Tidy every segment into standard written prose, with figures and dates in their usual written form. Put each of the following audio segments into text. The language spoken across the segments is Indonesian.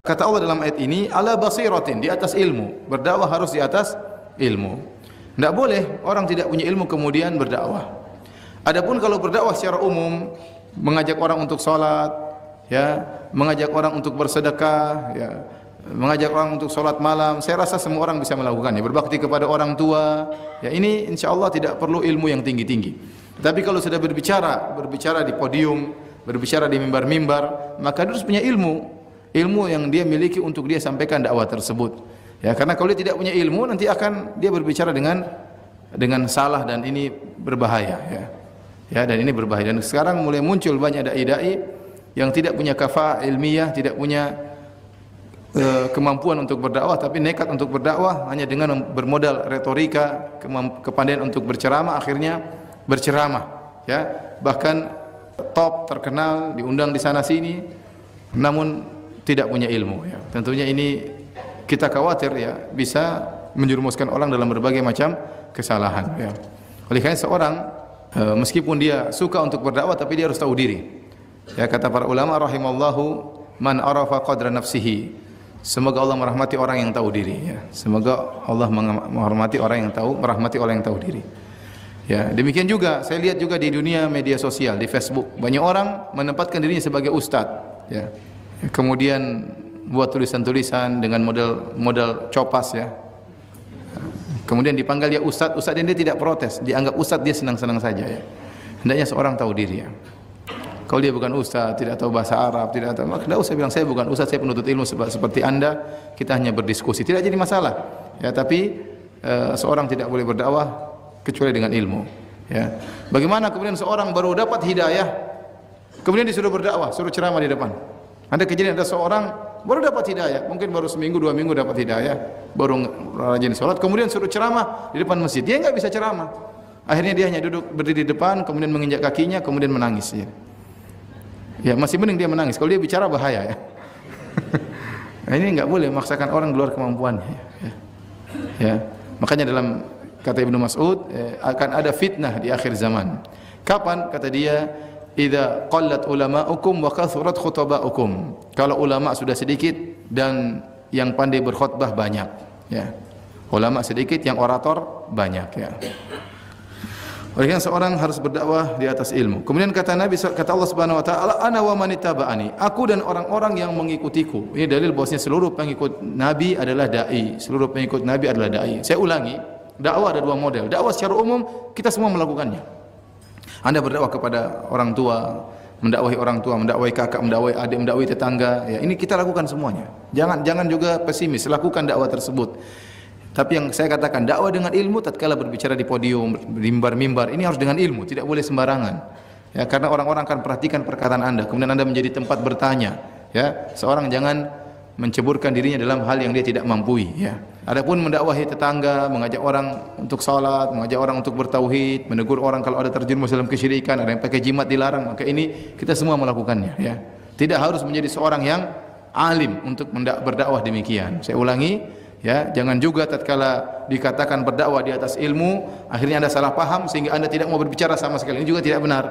Kata Allah dalam ayat ini, ala basiratin, di atas ilmu. Berdakwah harus di atas ilmu. Tidak boleh orang tidak punya ilmu kemudian berdakwah. Adapun kalau berdakwah secara umum, mengajak orang untuk sholat, ya, mengajak orang untuk bersedekah, ya, mengajak orang untuk sholat malam, saya rasa semua orang bisa melakukannya. Berbakti kepada orang tua, ya, ini insya Allah tidak perlu ilmu yang tinggi-tinggi. Tapi kalau sudah berbicara di podium, berbicara di mimbar-mimbar, maka dia harus punya ilmu yang dia miliki untuk dia sampaikan dakwah tersebut. Ya, karena kalau dia tidak punya ilmu, nanti akan dia berbicara dengan salah, dan ini berbahaya, ya. Ya, dan ini berbahaya. Dan sekarang mulai muncul banyak dai-dai yang tidak punya kafah ilmiah, tidak punya kemampuan untuk berdakwah, tapi nekat untuk berdakwah hanya dengan bermodal retorika, kepandaian untuk berceramah, akhirnya berceramah, ya. Bahkan top, terkenal, diundang di sana sini, namun tidak punya ilmu, ya. Tentunya ini kita khawatir, ya, bisa menjerumuskan orang dalam berbagai macam kesalahan, ya. Oleh karena seorang meskipun dia suka untuk berdakwah, tapi dia harus tahu diri. Ya, kata para ulama rahimallahu man arafa qadra nafsihi. Semoga Allah merahmati orang yang tahu diri, ya. Semoga Allah merahmati orang yang tahu diri. Ya, demikian juga saya lihat juga di dunia media sosial, di Facebook, banyak orang menempatkan dirinya sebagai ustadz, ya. Kemudian buat tulisan-tulisan dengan model copas, ya. Kemudian dipanggil dia ustadz, dan dia tidak protes, dianggap ustadz, dia senang-senang saja, ya. Hendaknya seorang tahu diri, ya. Kalau dia bukan ustadz, tidak tahu bahasa Arab, tidak tahu, maka tidak usah bilang saya bukan ustadz, saya penuntut ilmu seperti Anda, kita hanya berdiskusi, tidak jadi masalah, ya. Tapi seorang tidak boleh berdakwah kecuali dengan ilmu, ya. Bagaimana kemudian seorang baru dapat hidayah, kemudian disuruh berdakwah, suruh ceramah di depan? Ada kejadian, ada seorang baru dapat hidayah, mungkin baru seminggu, 2 minggu dapat hidayah, baru rajin sholat, kemudian suruh ceramah di depan masjid, dia enggak bisa ceramah. Akhirnya dia hanya duduk berdiri di depan, kemudian menginjak kakinya, kemudian menangis, ya. Ya, masih mending dia menangis. Kalau dia bicara bahaya, ya. Nah, ini enggak boleh memaksakan orang di luar kemampuannya, ya. Ya. Makanya dalam kata Ibnu Mas'ud, akan ada fitnah di akhir zaman. Kapan? Kata dia, idza qallat ulama'ukum wa kathurat khutaba'ukum. Kalau ulama sudah sedikit dan yang pandai berkhutbah banyak, ya. Ulama sedikit, yang orator banyak, ya. Oleh karena seorang harus berdakwah di atas ilmu. Kemudian kata Allah Subhanahu wa taala, ana wa man ittaba'ani, aku dan orang-orang yang mengikutiku. Ini dalil bahwasanya seluruh pengikut Nabi adalah dai, seluruh pengikut Nabi adalah dai. Saya ulangi, dakwah ada 2 model. Dakwah secara umum kita semua melakukannya. Anda berdakwah kepada orang tua, mendakwahi orang tua, mendakwahi kakak, mendakwahi adik, mendakwahi tetangga, ya, ini kita lakukan semuanya. Jangan juga pesimis, lakukan dakwah tersebut. Tapi yang saya katakan, dakwah dengan ilmu, tatkala berbicara di podium, mimbar-mimbar, ini harus dengan ilmu, tidak boleh sembarangan. Ya, karena orang-orang akan perhatikan perkataan Anda, kemudian Anda menjadi tempat bertanya, ya. Seorang jangan menceburkan dirinya dalam hal yang dia tidak mampu, ya. Adapun mendakwahi tetangga, mengajak orang untuk salat, mengajak orang untuk bertauhid, menegur orang kalau ada terjerumus dalam kesyirikan, ada yang pakai jimat dilarang, maka ini kita semua melakukannya, ya. Tidak harus menjadi seorang yang alim untuk berdakwah demikian. Saya ulangi, ya, jangan juga tatkala dikatakan berdakwah di atas ilmu, akhirnya Anda salah paham sehingga Anda tidak mau berbicara sama sekali. Ini juga tidak benar.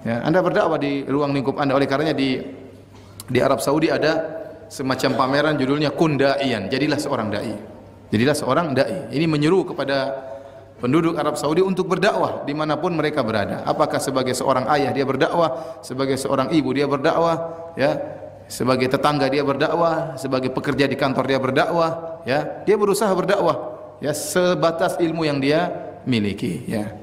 Ya, Anda berdakwah di ruang lingkup Anda. Oleh karenanya di Arab Saudi ada semacam pameran judulnya Kun Da'iyan. Jadilah seorang dai. Jadilah seorang dai. Ini menyeru kepada penduduk Arab Saudi untuk berdakwah dimanapun mereka berada. Apakah sebagai seorang ayah dia berdakwah, sebagai seorang ibu dia berdakwah, ya, sebagai tetangga dia berdakwah, sebagai pekerja di kantor dia berdakwah, ya. Dia berusaha berdakwah, ya, sebatas ilmu yang dia miliki, ya.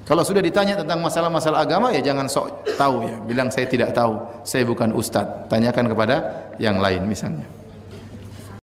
Kalau sudah ditanya tentang masalah-masalah agama, ya jangan sok tahu, ya. Bilang saya tidak tahu, saya bukan ustadz. Tanyakan kepada yang lain misalnya.